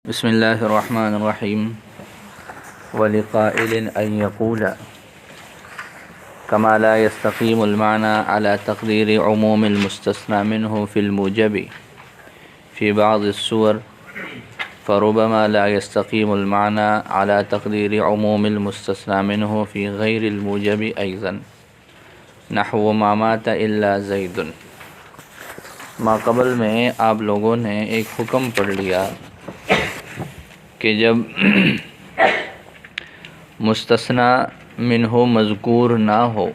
بسم اللہ الرحمن الرحیم ولقائل ان یقول كما لا يستقيم المعنى على تقدير عموم المستثنى منه في الموجب في بعض الصور فربما لا يستقيم المعنى على تقدير عموم المستثنى منه في غير الموجب أيضا نحو ما مات إلا زيد۔ ما قبل میں آپ لوگوں نے ایک حکم پڑھ لیا کہ جب مستثنی منہ مذکور نہ ہو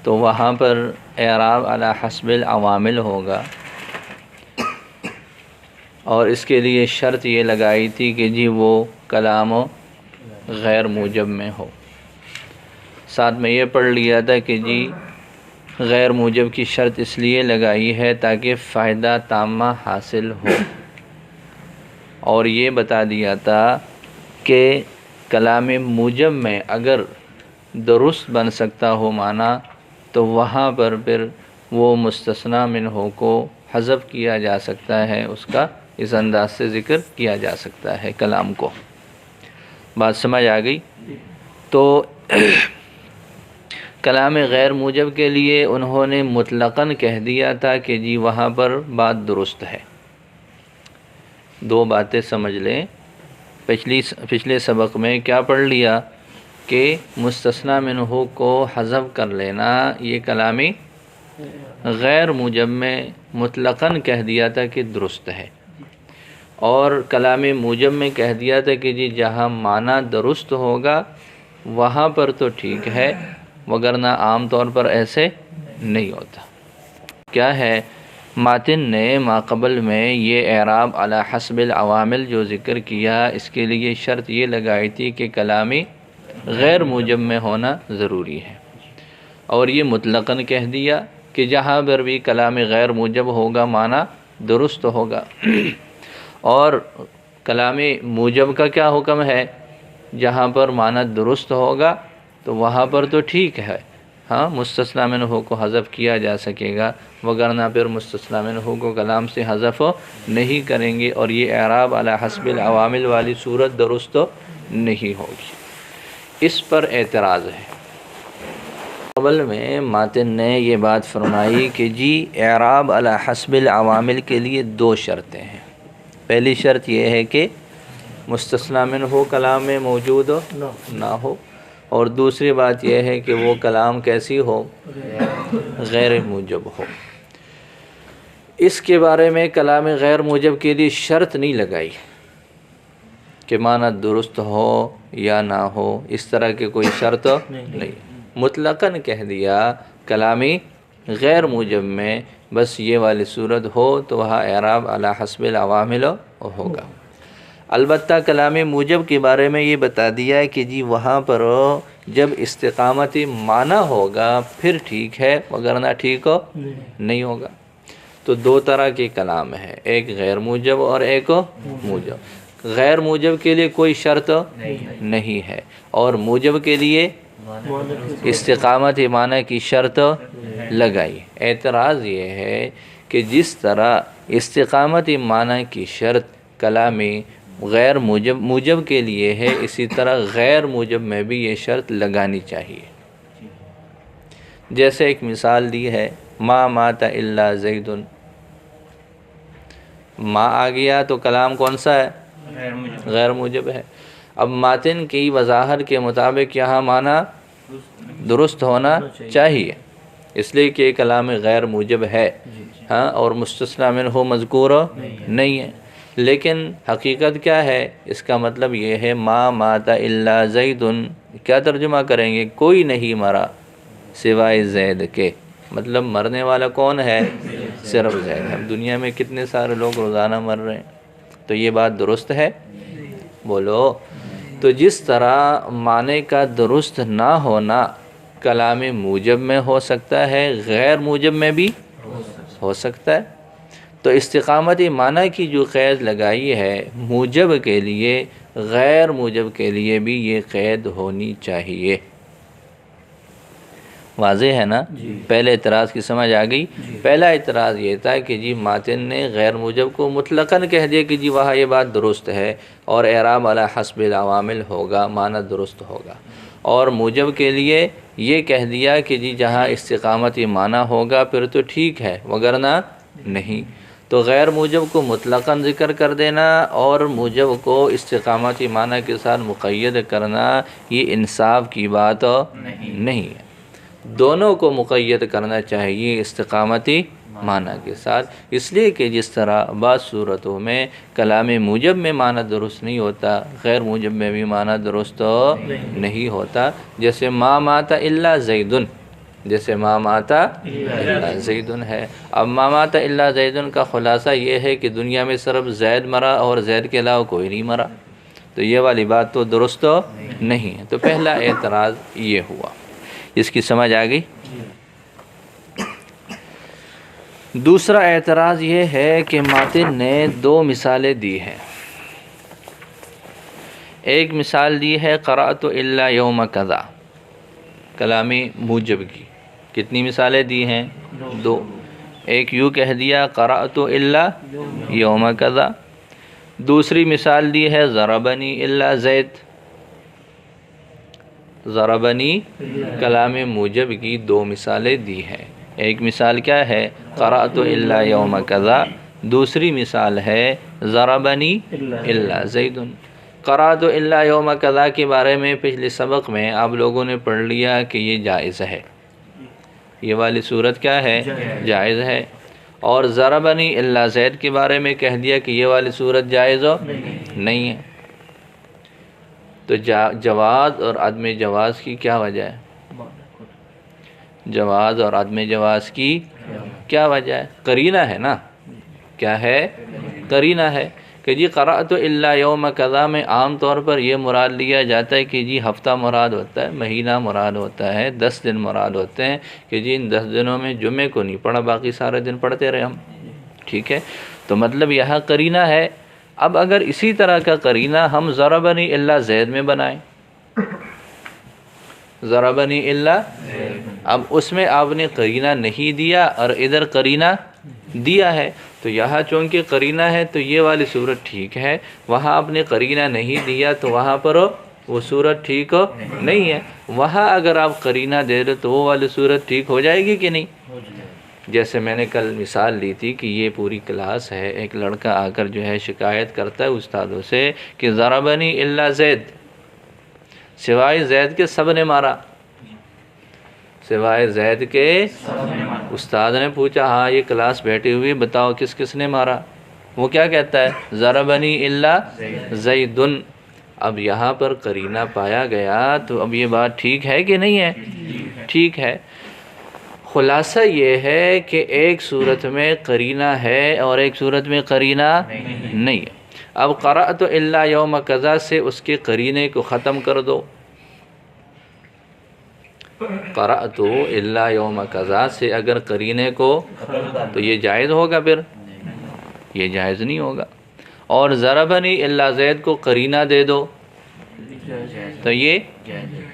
تو وہاں پر اعراب علی حسب العوامل ہوگا، اور اس کے لیے شرط یہ لگائی تھی کہ جی وہ کلام غیر موجب میں ہو۔ ساتھ میں یہ پڑھ لیا تھا کہ جی غیر موجب کی شرط اس لیے لگائی ہے تاکہ فائدہ تامہ حاصل ہو، اور یہ بتا دیا تھا کہ کلام موجب میں اگر درست بن سکتا ہو معنی تو وہاں پر پھر وہ مستثنی منہ کو حذف کیا جا سکتا ہے، اس کا اس انداز سے ذکر کیا جا سکتا ہے کلام کو۔ بات سمجھ آ گئی؟ تو کلام غیر موجب کے لیے انہوں نے مطلقاً کہہ دیا تھا کہ جی وہاں پر بات درست ہے۔ دو باتیں سمجھ لیں، پچھلے سبق میں کیا پڑھ لیا کہ مستثنی منہ کو حذف کر لینا یہ کلامی غیر موجب میں مطلقاً کہہ دیا تھا کہ درست ہے، اور کلام موجب میں کہہ دیا تھا کہ جی جہاں معنی درست ہوگا وہاں پر تو ٹھیک ہے، وگرنہ عام طور پر ایسے نہیں ہوتا۔ کیا ہے، ماتن نے ما قبل میں یہ اعراب علی حسب العوامل جو ذکر کیا، اس کے لیے شرط یہ لگائی تھی کہ کلامی غیر موجب میں ہونا ضروری ہے، اور یہ مطلقاً کہہ دیا کہ جہاں پر بھی کلام غیر موجب ہوگا معنی درست ہوگا۔ اور کلام موجب کا کیا حکم ہے؟ جہاں پر معنی درست ہوگا تو وہاں پر تو ٹھیک ہے، ہاں مستثنی منہ کو حذف کیا جا سکے گا، وگرنہ پھر مستثنی منہ کو کلام سے حذف نہیں کریں گے، اور یہ اعراب علی حسب العوامل والی صورت درست نہیں ہوگی۔ اس پر اعتراض ہے۔ قبل میں ماتن نے یہ بات فرمائی کہ جی اعراب علی حسب العوامل کے لیے دو شرطیں ہیں۔ پہلی شرط یہ ہے کہ مستثنی منہ کلام میں موجود نہ ہو، اور دوسری بات یہ ہے کہ وہ کلام کیسی ہو؟ غیر موجب ہو۔ اس کے بارے میں کلام غیر موجب کے لیے شرط نہیں لگائی کہ معنی درست ہو یا نہ ہو، اس طرح کی کوئی شرط نہیں، مطلقاً کہہ دیا کلامی غیر موجب میں بس یہ والی صورت ہو تو وہاں اعراب علی حسب العوامل ہوگا۔ البتہ کلام موجب کے بارے میں یہ بتا دیا کہ جی وہاں پر جب استقامتی معنی ہوگا پھر ٹھیک ہے، وگرنہ ٹھیک نہیں ہوگا۔ تو دو طرح کے کلام ہے، ایک غیر موجب اور ایک موجب۔ غیر موجب کے لیے کوئی شرط نہیں ہے، اور موجب کے لیے استقامت معنی کی شرط لگائی۔ اعتراض یہ ہے کہ جس طرح استقامت معنی کی شرط کلامی غیر موجب کے لیے ہے، اسی طرح غیر موجب میں بھی یہ شرط لگانی چاہیے۔ جیسے ایک مثال دی ہے، ما مات الا زید، ما آ گیا تو کلام کون سا ہے؟ غیر موجب ہے۔ اب ماتن کی وضاحت کے مطابق یہاں معنی درست ہونا چاہیے، اس لیے کہ کلام غیر موجب ہے، ہاں، اور مستثنی منہ مذکور نہیں ہے۔ لیکن حقیقت کیا ہے؟ اس کا مطلب یہ ہے ما مات الا زید، کیا ترجمہ کریں گے؟ کوئی نہیں مرا سوائے زید کے، مطلب مرنے والا کون ہے؟ صرف زید۔ اب دنیا میں کتنے سارے لوگ روزانہ مر رہے ہیں، تو یہ بات درست ہے؟ بولو۔ تو جس طرح معنی کا درست نہ ہونا کلام موجب میں ہو سکتا ہے، غیر موجب میں بھی ہو سکتا ہے، تو استقامتی معنی کی جو قید لگائی ہے موجب کے لیے، غیر موجب کے لیے بھی یہ قید ہونی چاہیے۔ واضح ہے نا؟ پہلے اعتراض کی سمجھ آ گئی؟ پہلا اعتراض یہ تھا کہ جی ماتن نے غیر موجب کو مطلقاً کہہ دیا کہ جی وہاں یہ بات درست ہے اور اعراب علی حسب العوامل ہوگا، معنی درست ہوگا، اور موجب کے لیے یہ کہہ دیا کہ جی جہاں استقامت یہ معنی ہوگا پھر تو ٹھیک ہے وگرنہ نہیں۔ تو غیر موجب کو مطلقاً ذکر کر دینا اور موجب کو استقامتی معنی کے ساتھ مقید کرنا یہ انصاف کی بات نہیں ہے، دونوں کو مقید کرنا چاہیے استقامتی معنی کے ساتھ، اس لیے کہ جس طرح بعض صورتوں میں کلام موجب میں معنی درست نہیں ہوتا، غیر موجب میں بھی معنی درست نہیں ہوتا، جیسے ما مات الا زیدن، جیسے ما مات الا زیدن ہے۔ اب ما مات الا زیدن کا خلاصہ یہ ہے کہ دنیا میں صرف زید مرا اور زید کے علاوہ کوئی نہیں مرا، تو یہ والی بات تو درست نہیں ہے۔ تو پہلا اعتراض یہ ہوا، اس کی سمجھ آ گئی؟ دوسرا اعتراض یہ ہے کہ ماتن نے دو مثالیں دی ہیں۔ ایک مثال دی ہے قرأت الا یوم کذا، کلام موجب کی۔ کتنی مثالیں دی ہیں؟ دو۔ ایک یوں کہہ دیا قرأت الا یوم کذا، دوسری مثال دی ہے ضربنی الا زید۔ ضربنی کلام موجب کی دو مثالیں دی ہیں، ایک مثال کیا ہے؟ قرأت الا یوم کذا، دوسری مثال ہے ضربنی الا زید۔ قرأت الا یوم کذا کے بارے میں پچھلے سبق میں آپ لوگوں نے پڑھ لیا کہ یہ جائز ہے، یہ والی صورت کیا ہے؟ جائز ہے، اور ضربنی الا زید کے بارے میں کہہ دیا کہ یہ والی صورت جائز نہیں ہے۔ تو جواز اور عدم جواز کی کیا وجہ ہے؟ جواز اور عدم جواز کی کیا وجہ ہے؟ قرینہ ہے نا، کیا ہے؟ قرینہ ہے کہ جی قرأت الا یوم کذا میں عام طور پر یہ مراد لیا جاتا ہے کہ جی ہفتہ مراد ہوتا ہے، مہینہ مراد ہوتا ہے، 10 دن مراد ہوتے ہیں کہ جی ان 10 دنوں میں جمعے کو نہیں پڑھا، باقی سارے دن پڑھتے رہے ہم، ٹھیک ہے؟ تو مطلب یہاں قرینہ ہے۔ اب اگر اسی طرح کا قرینہ ہم ضربنی الا زید میں بنائیں، ضربنی الا، اب اس میں آپ نے قرینہ نہیں دیا اور ادھر قرینہ دیا ہے، تو یہاں چونکہ قرینہ ہے تو یہ والی صورت ٹھیک ہے، وہاں آپ نے قرینہ نہیں دیا تو وہاں پر وہ صورت ٹھیک نہیں ہے۔ وہاں اگر آپ قرینہ دے دو تو وہ والی صورت ٹھیک ہو جائے گی کہ نہیں؟ جیسے میں نے کل مثال لی تھی کہ یہ پوری کلاس ہے، ایک لڑکا آ کر جو ہے شکایت کرتا ہے استادوں سے کہ ضربنی الا زید، سوائے زید کے سب نے مارا، سوائے زید کے۔ استاد نے پوچھا ہاں یہ کلاس بیٹھی ہوئی بتاؤ کس کس نے مارا؟ وہ کیا کہتا ہے؟ ضربنی الا زیدن۔ اب یہاں پر قرینہ پایا گیا تو اب یہ بات ٹھیک ہے کہ نہیں ہے؟ ٹھیک ہے۔ خلاصہ یہ ہے کہ ایک صورت میں قرینہ ہے اور ایک صورت میں قرینہ نہیں ہے۔ اب قرأت الا یوم کذا سے اس کے قرینے کو ختم کر دو، قرأت الا یوم کذا سے اگر قرینے کو، تو یہ جائز ہوگا؟ پھر یہ جائز نہیں ہوگا۔ اور ضربنی الا زید کو قرینہ دے دو تو یہ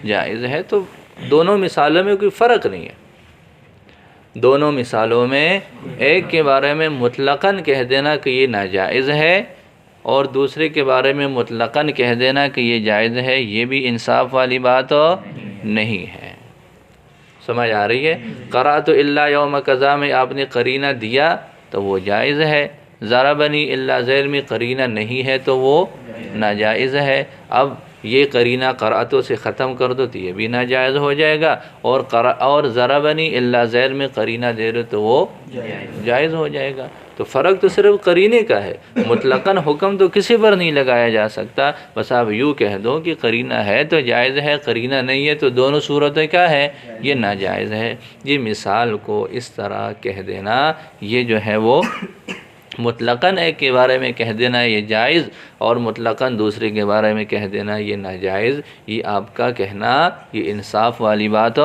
جائز ہے۔ تو دونوں مثالوں میں کوئی فرق نہیں ہے، دونوں مثالوں میں ایک کے بارے میں مطلقاً کہہ دینا کہ یہ ناجائز ہے اور دوسرے کے بارے میں مطلقاً کہہ دینا کہ یہ جائز ہے، یہ بھی انصاف والی بات نہیں ہے۔ سمجھ آ رہی ہے؟ قرأت الا یوم کذا میں آپ نے قرینہ دیا تو وہ جائز ہے، ضربنی الا زید میں قرینہ نہیں ہے تو وہ ناجائز ہے۔ اب یہ قرینہ قرأتوں سے ختم کر دو تو یہ بھی ناجائز ہو جائے گا، اور ضربنی الا زید میں قرینہ دے دو تو وہ جائز ہو جائے گا۔ تو فرق تو صرف قرینے کا ہے، مطلقاً حکم تو کسی پر نہیں لگایا جا سکتا، بس آپ یوں کہہ دو کہ قرینہ ہے تو جائز ہے، قرینہ نہیں ہے تو دونوں صورتیں کیا ہے؟ یہ ناجائز ہے۔ یہ مثال کو اس طرح کہہ دینا یہ جو ہے وہ مطلقاً ایک کے بارے میں کہہ دینا یہ جائز اور مطلقاً دوسرے کے بارے میں کہہ دینا یہ ناجائز، یہ آپ کا کہنا یہ انصاف والی بات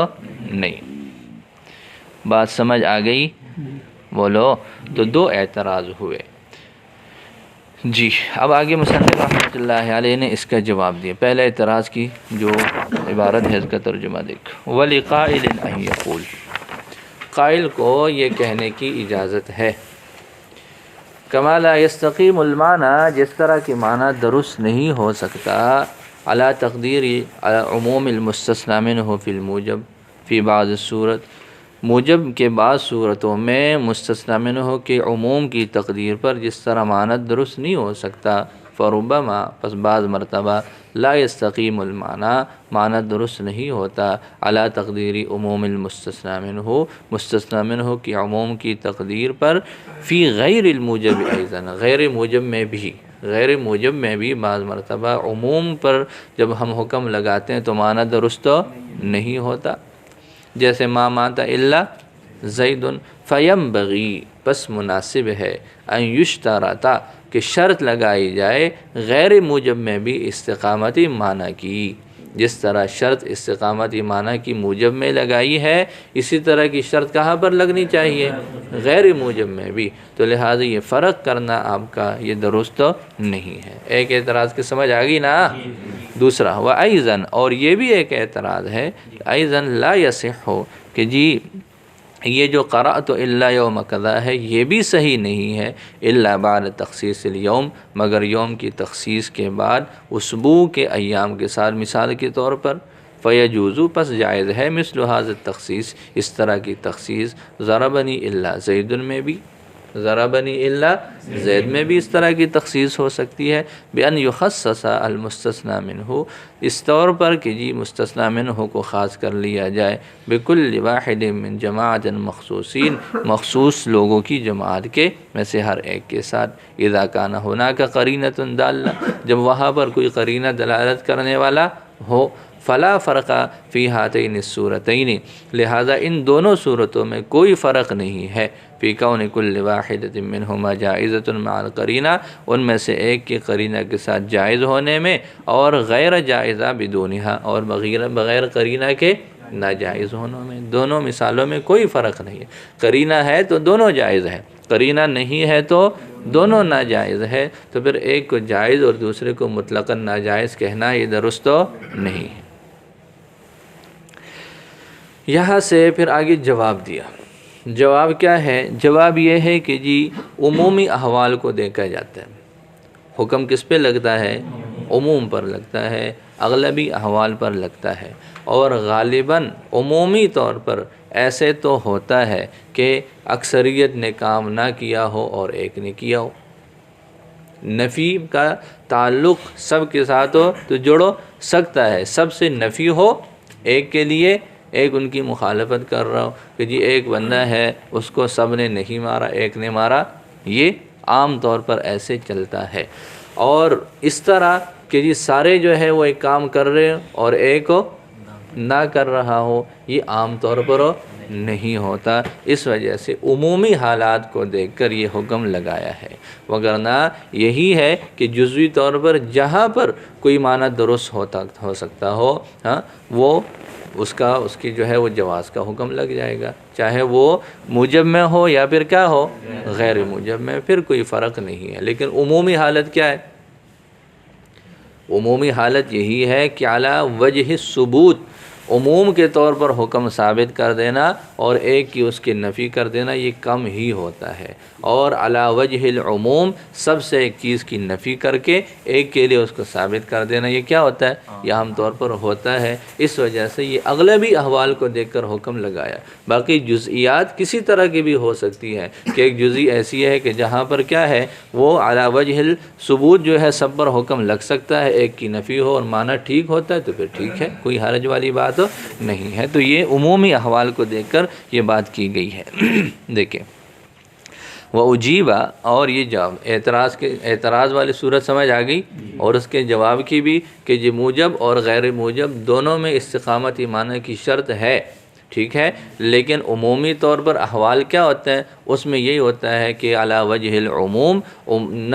نہیں۔ بات سمجھ آ گئی؟ بولو۔ تو دو اعتراض ہوئے جی۔ اب آگے مصنف رحمۃ اللہ علیہ نے اس کا جواب دیا۔ پہلے اعتراض کی جو عبارت ہے اس کا ترجمہ دیکھ. وَلِقَائِلٍ أَن يَقُولَ، قائل کو یہ کہنے کی اجازت ہے. كَمَا لَا يَسْتَقِيمُ الْمَعْنَى، جس طرح کی معنی درست نہیں ہو سکتا علی تقدیر عموم المستثنى منہ فی الموجب فی بعض الصورت، موجب کے بعض صورتوں میں مستثنی منہ کے عموم کی تقدیر پر جس طرح معنی درست نہیں ہو سکتا. فربما، پس بعض مرتبہ لا یستقیم المعنی، معنی درست نہیں ہوتا علی تقدیر عموم المستثنی منہ، مستثنی منہ کی عموم کی تقدیر پر، فی غیر الموجب ایضا، غیر موجب میں بھی بعض مرتبہ عموم پر جب ہم حکم لگاتے ہیں تو معنی درست نہیں ہوتا. جیسے ما مات الا زید، فینبغی، پس مناسب ہے، ان یشترط، کہ شرط لگائی جائے غیر موجب میں بھی استقامتی معنی کی. جس طرح شرط استقامتی معنی کی موجب میں لگائی ہے، اسی طرح کی شرط کہاں پر لگنی چاہیے؟ غیر موجب میں بھی. تو لہٰذا یہ فرق کرنا آپ کا یہ درست نہیں ہے. ایک اعتراض کی سمجھ آ گئی نا؟ دوسرا وَأَيْضًا، اور یہ بھی ایک اعتراض ہے، أَيْضًا لا يصح، کہ جی یہ جو قرأت الا یوم کذا ہے یہ بھی صحیح نہیں ہے، الا بعد تخصیص الیوم، مگر یوم کی تخصیص کے بعد اسبوع کے ایام کے ساتھ. مثال کے طور پر فیجوز، پس جائز ہے، مثل ھذا التخصیص، اس طرح کی تخصیص، ضربنی الا زید میں بھی، ضربنی الا زید میں بھی اس طرح کی تخصیص ہو سکتی ہے. بأن یخصص المستثنی منہ، اس طور پر کہ جی مستثنی منہ کو خاص کر لیا جائے، بکل واحد من جماعت مخصوصین، مخصوص لوگوں کی جماعت کے میں سے ہر ایک کے ساتھ. اذا کان ہناک قرینۃ دالہ، جب وہاں پر کوئی قرینہ دلالت کرنے والا ہو. فلا فرق فی ہاتین الصورتین، لہذا ان دونوں صورتوں میں کوئی فرق نہیں ہے. فی کون کل واحدۃ منہما جائزۃ مع القرینہ، ان میں سے ایک کی قرینہ کے ساتھ جائز ہونے میں، اور غیر جائزہ بدونہا، اور بغیر قرینہ کے ناجائز ہونے میں. دونوں مثالوں میں کوئی فرق نہیں ہے. قرینہ ہے تو دونوں جائز ہے، قرینہ نہیں ہے تو دونوں ناجائز ہے. تو پھر ایک کو جائز اور دوسرے کو مطلقاً ناجائز کہنا یہ درست نہیں ہے. یہاں سے پھر آگے جواب دیا. جواب کیا ہے؟ جواب یہ ہے کہ جی عمومی احوال کو دیکھا جاتا ہے. حکم کس پہ لگتا ہے؟ عموم پر لگتا ہے، اغلبی احوال پر لگتا ہے. اور غالباً عمومی طور پر ایسے تو ہوتا ہے کہ اکثریت نے کام نہ کیا ہو اور ایک نے کیا ہو. نفی کا تعلق سب کے ساتھ ہو تو جڑو سکتا ہے، سب سے نفی ہو، ایک کے لیے ایک ان کی مخالفت کر رہا ہو کہ جی ایک بندہ ہے اس کو سب نے نہیں مارا ایک نے مارا، یہ عام طور پر ایسے چلتا ہے. اور اس طرح کہ جی سارے جو ہے وہ ایک کام کر رہے ہیں اور ایک نہ کر رہا ہو، یہ عام طور پر نہیں ہوتا. اس وجہ سے عمومی حالات کو دیکھ کر یہ حکم لگایا ہے. وگرنہ یہی ہے کہ جزوی طور پر جہاں پر کوئی معنی درست ہو سکتا ہو، ہاں، وہ اس کی جو ہے وہ جواز کا حکم لگ جائے گا، چاہے وہ موجب میں ہو یا پھر کیا ہو، غیر موجب میں، پھر کوئی فرق نہیں ہے. لیکن عمومی حالت کیا ہے؟ عمومی حالت یہی ہے کہ علی وجہ ثبوت، عموم کے طور پر حکم ثابت کر دینا اور ایک کی اس کی نفی کر دینا یہ کم ہی ہوتا ہے. اور علی وجہ العموم، سب سے ایک چیز کی نفی کر کے ایک کے لیے اس کو ثابت کر دینا یہ کیا ہوتا ہے؟ یہ عام طور پر ہوتا ہے. اس وجہ سے یہ اغلبی احوال کو دیکھ کر حکم لگایا. باقی جزئیات کسی طرح کی بھی ہو سکتی ہے کہ ایک جزئی ایسی ہے کہ جہاں پر کیا ہے وہ علی وجہ الثبوت جو ہے سب پر حکم لگ سکتا ہے، ایک کی نفی ہو اور معنی ٹھیک ہوتا ہے تو پھر ٹھیک ہے، کوئی حرج والی بات نہیں ہے. تو یہ عمومی احوال کو دیکھ کر یہ بات کی گئی ہے. دیکھیں وَأُجِيبَ، اور یہ جواب اعتراض والی صورت سمجھ آ گئی، اور اس کے جواب کی بھی کہ یہ موجب اور غیر موجب دونوں میں استقامت معنی کی شرط ہے، ٹھیک ہے. لیکن عمومی طور پر احوال کیا ہوتا ہے؟ اس میں یہی ہوتا ہے کہ علی وجہ العموم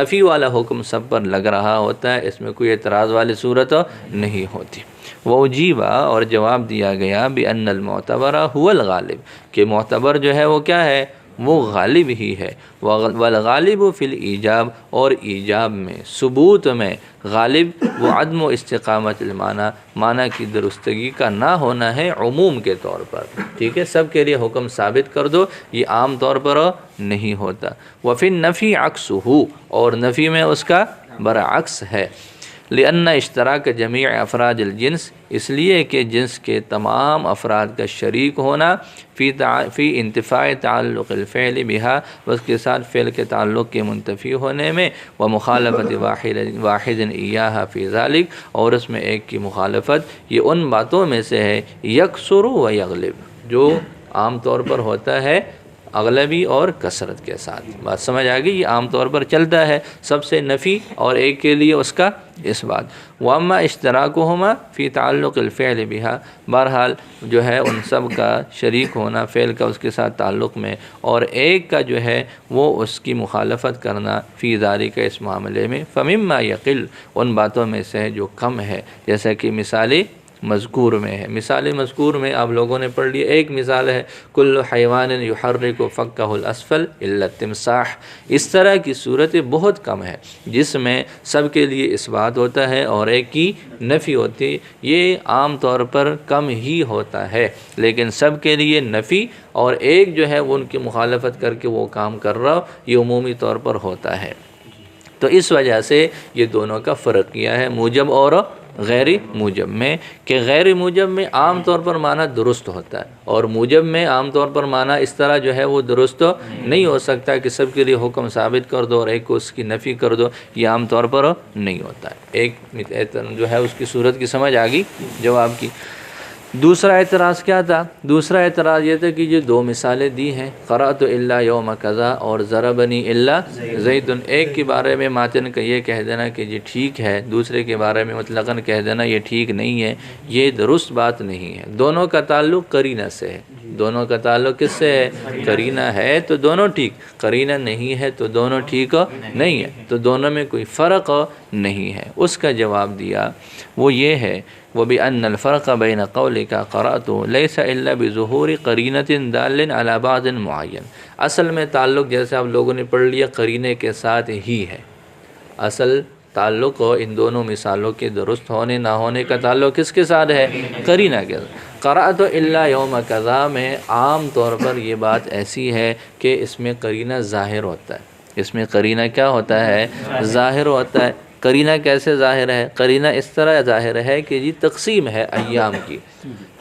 نفی والا حکم سب پر لگ رہا ہوتا ہے، اس میں کوئی اعتراض والی صورت نہیں ہوتی. وَأُجِيبَ، اور جواب دیا گیا بِأَنَّ الْمُعْتَبَرَ هُوَ الْغَالِبُ، کہ معتبر جو ہے وہ کیا ہے؟ وہ غالب ہی ہے۔ والغالب فی الایجاب، اور ایجاب میں، ثبوت میں غالب وہ عدم و استقامت المعنی، معنی کی درستگی کا نہ ہونا ہے عموم کے طور پر، ٹھیک ہے، سب کے لیے حکم ثابت کر دو، یہ عام طور پر نہیں ہوتا۔ وفی النفی عکسہ، اور نفی میں اس کا برعکس ہے۔ لأن اشتراک جمیع افراد الجنس، اس لیے کہ جنس کے تمام افراد کا شریک ہونا فی انتفاع تعلق الفعل بہا، اس کے ساتھ فعل کے تعلق کے منتفی ہونے میں، ومخالفت واحد ایاہا فی ذالک، اور اس میں ایک کی مخالفت یہ ان باتوں میں سے ہے یکثر و یغلب، جو عام طور پر ہوتا ہے اغلبی اور کثرت کے ساتھ۔ بات سمجھ آ گئی، یہ عام طور پر چلتا ہے، سب سے نفی اور ایک کے لیے اس کا اس بات۔ واما اشتراکہما فی تعلق الفعل بہا، بہرحال جو ہے ان سب کا شریک ہونا فعل کا اس کے ساتھ تعلق میں، اور ایک کا جو ہے وہ اس کی مخالفت کرنا فی ذالک اس معاملے میں، فمما یقل، ان باتوں میں سے ہے جو کم ہے، جیسا کہ مثال مذکور میں ہے۔ مثال مذکور میں آپ لوگوں نے پڑھ لیا، ایک مثال ہے کل حیوان یحرک فکہ الاسفل الا التمساح، اس طرح کی صورتیں بہت کم ہے جس میں سب کے لیے اس بات ہوتا ہے اور ایک کی نفی ہوتی ہے، یہ عام طور پر کم ہی ہوتا ہے، لیکن سب کے لیے نفی اور ایک جو ہے وہ ان کی مخالفت کر کے وہ کام کر رہا ہو، یہ عمومی طور پر ہوتا ہے۔ تو اس وجہ سے یہ دونوں کا فرق کیا ہے موجب اور غیر موجب میں، کہ غیر موجب میں عام طور پر معنی درست ہوتا ہے، اور موجب میں عام طور پر معنی اس طرح جو ہے وہ درست نہیں ہو سکتا کہ سب کے لیے حکم ثابت کر دو اور ایک کو اس کی نفی کر دو، یہ عام طور پر نہیں ہوتا ہے۔ ایک جو ہے اس کی صورت کی سمجھ آ گئی جواب کی۔ دوسرا اعتراض کیا تھا؟ دوسرا اعتراض یہ تھا کہ جو دو مثالیں دی ہیں، قرأت الا یوم کذا اور ضربنی الا زید، ایک کے بارے میں ماتن کا یہ کہہ دینا کہ یہ ٹھیک ہے، دوسرے کے بارے میں مطلقاً کہہ دینا یہ ٹھیک نہیں ہے، یہ درست بات نہیں ہے۔ دونوں کا تعلق قرینہ سے ہے، دونوں کا تعلق کس سے ہے؟ قرینہ ہے تو دونوں ٹھیک، قرینہ نہیں ہے تو دونوں ٹھیک نہیں ہے، تو دونوں میں کوئی فرق نہیں ہے۔ اس کا جواب دیا وہ یہ ہے وَبِأَنَّ الْفَرْقَ بَيْنَ قَوْلِكَ قَرَأْتُ لَيْسَ إِلَّا بِظُهُورِ قَرِينَةٍ دَالٍ عَلَى بَعْضٍ مُعَيَّنٍ، اصل میں تعلق جیسے آپ لوگوں نے پڑھ لیا قرینے کے ساتھ ہی ہے، اصل تعلق ان دونوں مثالوں کے درست ہونے نہ ہونے کا تعلق کس کے ساتھ ہے؟ قرینہ کے ساتھ۔ قرأت الا یوم کذا میں عام طور پر یہ بات ایسی ہے کہ اس میں قرینہ ظاہر ہوتا ہے، اس میں قرینہ کیا ہوتا ہے؟ ظاہر ہوتا ہے۔ قرینہ کیسے ظاہر ہے؟ قرینہ اس طرح ظاہر ہے کہ جی تقسیم ہے ایام کی،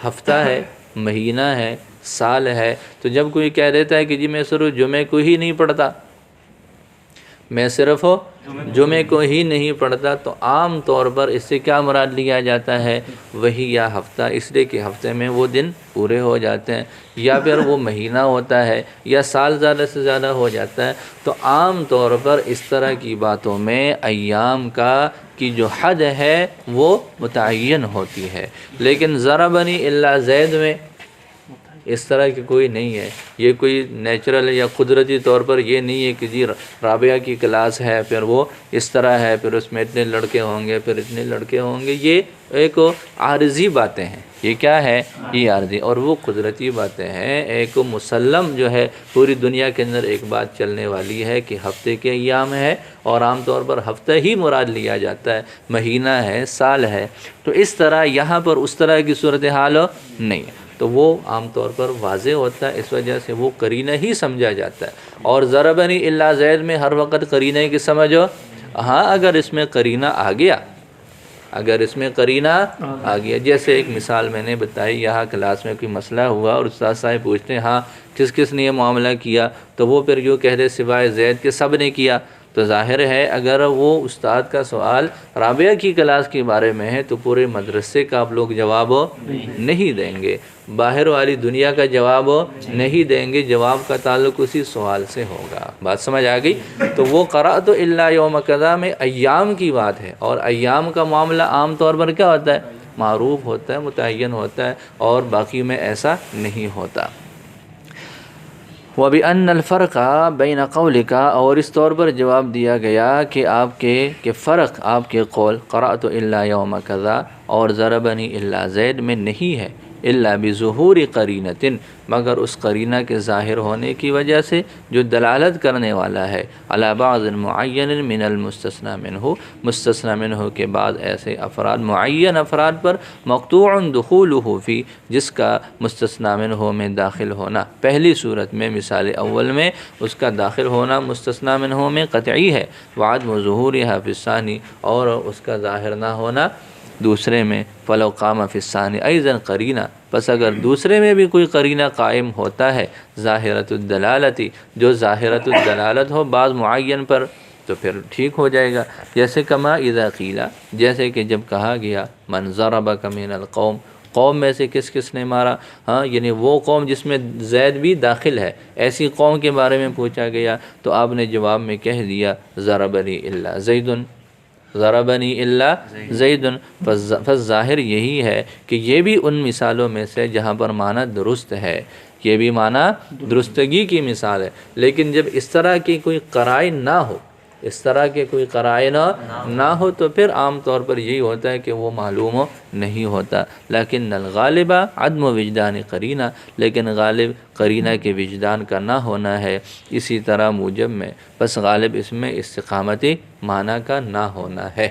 ہفتہ ہے، مہینہ ہے، سال ہے، تو جب کوئی کہہ دیتا ہے کہ جی میں صرف جمعے کو ہی نہیں پڑھتا، میں صرف جمعے کو ہی نہیں پڑھتا، تو عام طور پر اس سے کیا مراد لیا جاتا ہے؟ وہی یا ہفتہ، اس لیے کہ ہفتے میں وہ دن پورے ہو جاتے ہیں، یا پھر وہ مہینہ ہوتا ہے، یا سال زیادہ سے زیادہ ہو جاتا ہے۔ تو عام طور پر اس طرح کی باتوں میں ایام کی جو حد ہے وہ متعین ہوتی ہے، لیکن ضربنی الا زید میں اس طرح کی کوئی نہیں ہے، یہ کوئی نیچرل یا قدرتی طور پر یہ نہیں ہے کہ جی رابعہ کی کلاس ہے پھر وہ اس طرح ہے، پھر اس میں اتنے لڑکے ہوں گے، پھر اتنے لڑکے ہوں گے، یہ ایک عارضی باتیں ہیں۔ یہ کیا ہے؟ یہ عارضی، اور وہ قدرتی باتیں ہیں۔ ایک مسلم جو ہے پوری دنیا کے اندر ایک بات چلنے والی ہے کہ ہفتے کے ایام ہے، اور عام طور پر ہفتہ ہی مراد لیا جاتا ہے، مہینہ ہے، سال ہے۔ تو اس طرح یہاں پر اس طرح کی صورتحال نہیں ہے، تو وہ عام طور پر واضح ہوتا ہے، اس وجہ سے وہ قرینہ ہی سمجھا جاتا ہے۔ اور ضربنی الا زید میں ہر وقت قرینہ کی سمجھو، ہاں اگر اس میں قرینہ آ گیا، اگر اس میں قرینہ آ گیا، جیسے ایک مثال میں نے بتائی، یہاں کلاس میں کوئی مسئلہ ہوا اور استاد صاحب پوچھتے ہیں ہاں کس کس نے یہ معاملہ کیا، تو وہ پھر یوں کہہ دے سوائے زید کے سب نے کیا، تو ظاہر ہے اگر وہ استاد کا سوال رابعہ کی کلاس کے بارے میں ہے تو پورے مدرسے کا آپ لوگ جواب نہیں دیں گے، باہر والی دنیا کا جواب نہیں دیں گے، جواب کا تعلق اسی سوال سے ہوگا۔ بات سمجھ آ گئی؟ تو وہ قرأت الا یوم کذا میں ایام کی بات ہے، اور ایام کا معاملہ عام طور پر کیا ہوتا ہے؟ معروف ہوتا ہے، متعین ہوتا ہے، اور باقی میں ایسا نہیں ہوتا۔ وَبِأَنَّ الْفَرْقَ بَيْنَ قَوْلِكَ، اور اس طور پر جواب دیا گیا کہ فرق آپ کے قول قرأت الا یوم کذا اور ضربنی الا زید میں نہیں ہے، الا بظہور قرینۃ، مگر اس قرینہ کے ظاہر ہونے کی وجہ سے جو دلالت کرنے والا ہے علی بعض معین من المستثنى منہ، مستثنی منہ کے بعد ایسے افراد، معین افراد پر، مقطوع دخولہ فی، جس کا مستثنی منہ میں داخل ہونا پہلی صورت میں مثال اول میں اس کا داخل ہونا مستثنی منہ میں قطعی ہے، وعدم ظہورها فی الثانی، اور اس کا ظاہر نہ ہونا دوسرے میں، فلو قام فی الثانی ایضا قرینہ، پس اگر دوسرے میں بھی کوئی قرینہ قائم ہوتا ہے ظاہرۃ الدلالتی، جو ظاہرۃ الدلالت ہو بعض معین پر، تو پھر ٹھیک ہو جائے گا، جیسے کما اذا قیل، جیسے کہ جب کہا گیا من ضربک من القوم، قوم میں سے کس کس نے مارا، ہاں یعنی وہ قوم جس میں زید بھی داخل ہے، ایسی قوم کے بارے میں پوچھا گیا تو آپ نے جواب میں کہہ دیا ضربنی الا زید، ضربنی الا زید، فالظاہر یہی ہے کہ یہ بھی ان مثالوں میں سے جہاں پر معنی درست ہے، یہ بھی معنی درستگی کی مثال ہے، لیکن جب اس طرح کی کوئی قرائن نہ ہو، اس طرح کے کوئی قرائن نہ ہو تو پھر عام طور پر یہی ہوتا ہے کہ وہ معلوم نہیں ہوتا، لیکن الغالب عدم وجدان قرینہ، لیکن غالب قرینہ کے وجدان کا نہ ہونا ہے، اسی طرح موجب میں، بس غالب اس میں استقامتی معنی کا نہ ہونا ہے،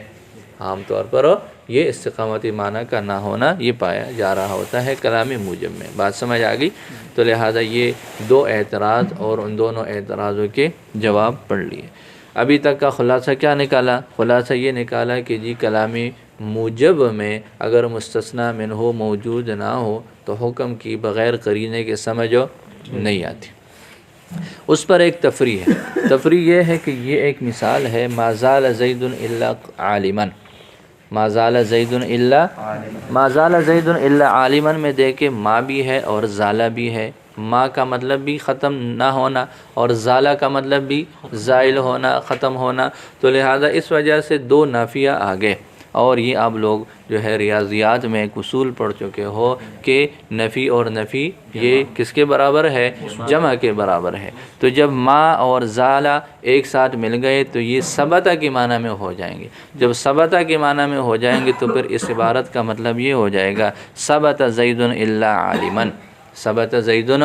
عام طور پر یہ استقامتی معنی کا نہ ہونا یہ پایا جا رہا ہوتا ہے کلام موجب میں۔ بات سمجھ آ گئی؟ تو لہٰذا یہ دو اعتراض اور ان دونوں اعتراضوں کے جواب پڑھ لیے۔ ابھی تک کا خلاصہ کیا نکالا؟ خلاصہ یہ نکالا کہ جی کلام موجب میں اگر مستثنی منہ موجود نہ ہو تو حکم کی بغیر قرینے کے سمجھو نہیں آتی۔ اس پر ایک تفریح ہے، تفریح یہ ہے کہ یہ ایک مثال ہے، ما زال زید الا عالما، ما زال زید الا، ما زال زید الا عالما میں دیکھیں ما بھی ہے اور زالہ بھی ہے، ما کا مطلب بھی ختم نہ ہونا اور زالہ کا مطلب بھی زائل ہونا، ختم ہونا، تو لہذا اس وجہ سے دو نافیہ آگے، اور یہ آپ لوگ جو ہے ریاضیات میں ایک اصول پڑھ چکے ہو کہ نفی اور نفی یہ کس کے برابر ہے؟ جمع کے برابر ہے، تو جب ما اور زالہ ایک ساتھ مل گئے تو یہ ثبتہ کے معنی میں ہو جائیں گے، جب ثبتہ کے معنی میں ہو جائیں گے تو پھر اس عبارت کا مطلب یہ ہو جائے گا ثبت زید الا عالما، ثبت زیدن،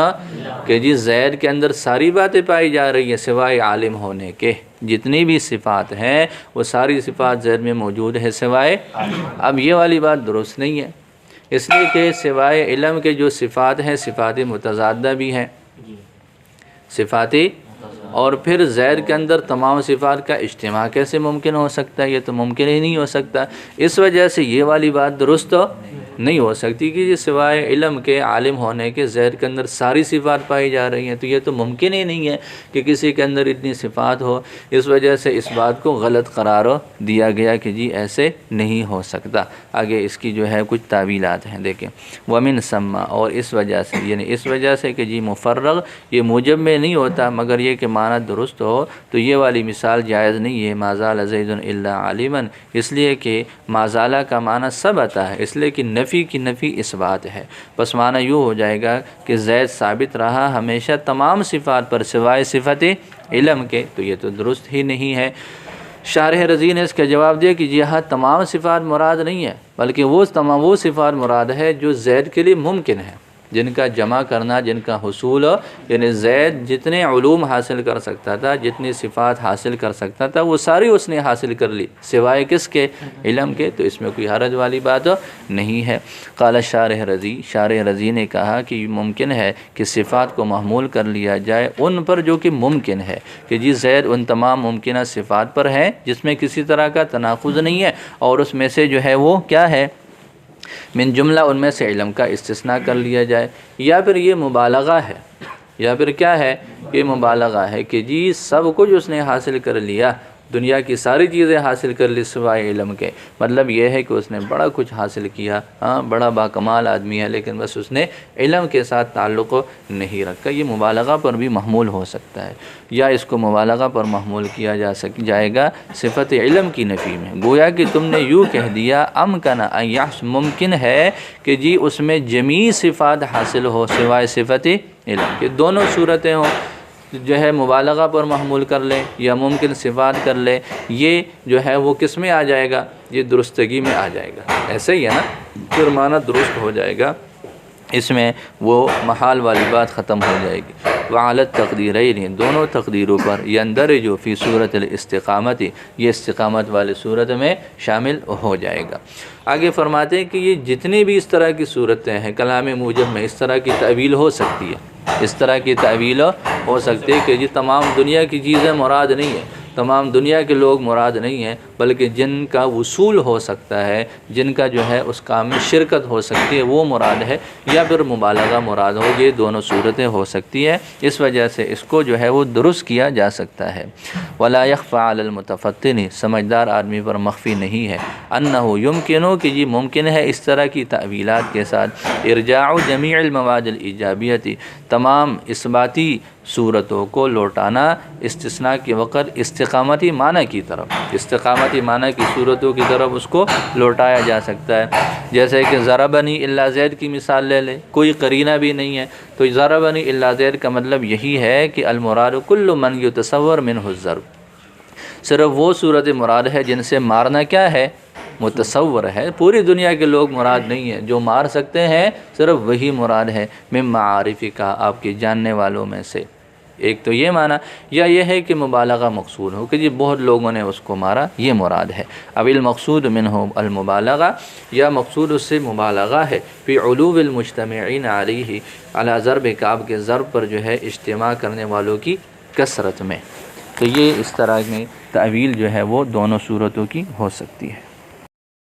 کہ جی زید کے اندر ساری باتیں پائی جا رہی ہیں سوائے عالم ہونے کے، جتنی بھی صفات ہیں وہ ساری صفات زید میں موجود ہے سوائے، اب یہ والی بات درست نہیں ہے، اس لیے کہ سوائے علم کے جو صفات ہیں صفات متضادہ بھی ہیں، صفاتی، اور پھر زید کے اندر تمام صفات کا اجتماع کیسے ممکن ہو سکتا ہے؟ یہ تو ممکن ہی نہیں ہو سکتا، اس وجہ سے یہ والی بات درست نہیں ہو سکتی کہ یہ سوائے علم کے، عالم ہونے کے زید کے اندر ساری صفات پائی جا رہی ہیں، تو یہ تو ممکن ہی نہیں ہے کہ کسی کے اندر اتنی صفات ہو، اس وجہ سے اس بات کو غلط قرار دیا گیا کہ جی ایسے نہیں ہو سکتا۔ آگے اس کی جو ہے کچھ تعویلات ہیں، دیکھیں ومن ثم، اور اس وجہ سے، یعنی اس وجہ سے کہ جی مفرغ یہ موجب میں نہیں ہوتا مگر یہ کہ معنی درست ہو تو یہ والی مثال جائز نہیں ہے، ما زال زید الا عالما، اس لیے کہ ما زال کا معنی ثبت ہے، اس لیے کہ نفی کی نفی اس بات ہے، بس معنی یوں ہو جائے گا کہ زید ثابت رہا ہمیشہ تمام صفات پر سوائے صفت علم کے، تو یہ تو درست ہی نہیں ہے۔ شارح رضی نے اس کا جواب دیا کہ یہاں تمام صفات مراد نہیں ہے، بلکہ وہ صفات مراد ہے جو زید کے لیے ممکن ہے، جن کا جمع کرنا، جن کا حصول، یعنی زید جتنے علوم حاصل کر سکتا تھا، جتنی صفات حاصل کر سکتا تھا وہ ساری اس نے حاصل کر لی سوائے کس کے؟ علم کے، تو اس میں کوئی حرج والی بات نہیں ہے۔ قال شارح رضی نے کہا کہ ممکن ہے کہ صفات کو محمول کر لیا جائے ان پر جو کہ ممکن ہے، کہ جی زید ان تمام ممکنہ صفات پر ہے جس میں کسی طرح کا تناقض نہیں ہے، اور اس میں سے جو ہے وہ کیا ہے؟ من جملہ ان میں سے علم کا استثناء کر لیا جائے، یا پھر یہ مبالغہ ہے، یا پھر کیا ہے؟ یہ مبالغہ ہے کہ جی سب کچھ اس نے حاصل کر لیا، دنیا کی ساری چیزیں حاصل کر لی سوائے علم کے، مطلب یہ ہے کہ اس نے بڑا کچھ حاصل کیا، ہاں بڑا باکمال آدمی ہے، لیکن بس اس نے علم کے ساتھ تعلق نہیں رکھا، یہ مبالغہ پر بھی محمول ہو سکتا ہے، یا اس کو مبالغہ پر محمول کیا جائے گا صفت علم کی نفی میں، گویا کہ تم نے یوں کہہ دیا امکن ان یحصل، ممکن ہے کہ جی اس میں جمیع صفات حاصل ہو سوائے صفت علم کے، دونوں صورتیں ہوں، جو ہے مبالغہ پر محمول کر لے یا ممکن صفات کر لے، یہ جو ہے وہ کس میں آ جائے گا؟ یہ درستگی میں آ جائے گا، ایسے ہی ہے نا، پھر معنی درست ہو جائے گا۔ اس میں وہ محال والی بات ختم ہو جائے گی۔ وعلت تقدیرین، دونوں تقدیروں پر یندرج فی صورت الاستقامت، یہ استقامت والے صورت میں شامل ہو جائے گا۔ آگے فرماتے ہیں کہ یہ جتنی بھی اس طرح کی صورتیں ہیں کلام موجب میں، اس طرح کی تعویل ہو سکتی ہے، اس طرح کی تعویل ہو سکتی ہے کہ یہ تمام دنیا کی چیزیں مراد نہیں ہیں، تمام دنیا کے لوگ مراد نہیں ہیں، بلکہ جن کا وصول ہو سکتا ہے، جن کا جو ہے اس کام میں شرکت ہو سکتی ہے وہ مراد ہے، یا پھر مبالغہ مراد ہو، یہ دونوں صورتیں ہو سکتی ہے۔ اس وجہ سے اس کو جو ہے وہ درست کیا جا سکتا ہے۔ ولا يخفى على المتفتن، سمجھدار آدمی پر مخفی نہیں ہے، انہ یمکنو کہ یہ ممکن ہے اس طرح کی تعویلات کے ساتھ ارجاع جمیع المواد الاجابیتی، تمام اثباتی صورتوں کو لوٹانا استثناء کے وقت استقامتی معنی کی طرف، استقامتی معنی کی صورتوں کی طرف اس کو لوٹایا جا سکتا ہے۔ جیسے کہ ضربنی الا زید کی مثال لے لے، کوئی قرینہ بھی نہیں ہے تو ضربنی الا زید کا مطلب یہی ہے کہ المراد کل من یتصور منہ الضرب، صرف وہ صورت مراد ہے جن سے مارنا کیا ہے، متصور ہے، پوری دنیا کے لوگ مراد نہیں ہیں، جو مار سکتے ہیں صرف وہی مراد ہے، من معارفی کا، آپ کے جاننے والوں میں سے۔ ایک تو یہ معنی، یا یہ ہے کہ مبالغہ مقصود ہو کہ جی بہت لوگوں نے اس کو مارا، یہ مراد ہے۔ اب المقصود منہ المبالغہ، یا مقصود اس سے مبالغہ ہے فی علو المجتمعین علیہ، علی ضرب کعب کے ضرب پر جو ہے اجتماع کرنے والوں کی کثرت میں۔ تو یہ اس طرح میں تعویل جو ہے وہ دونوں صورتوں کی ہو سکتی ہے۔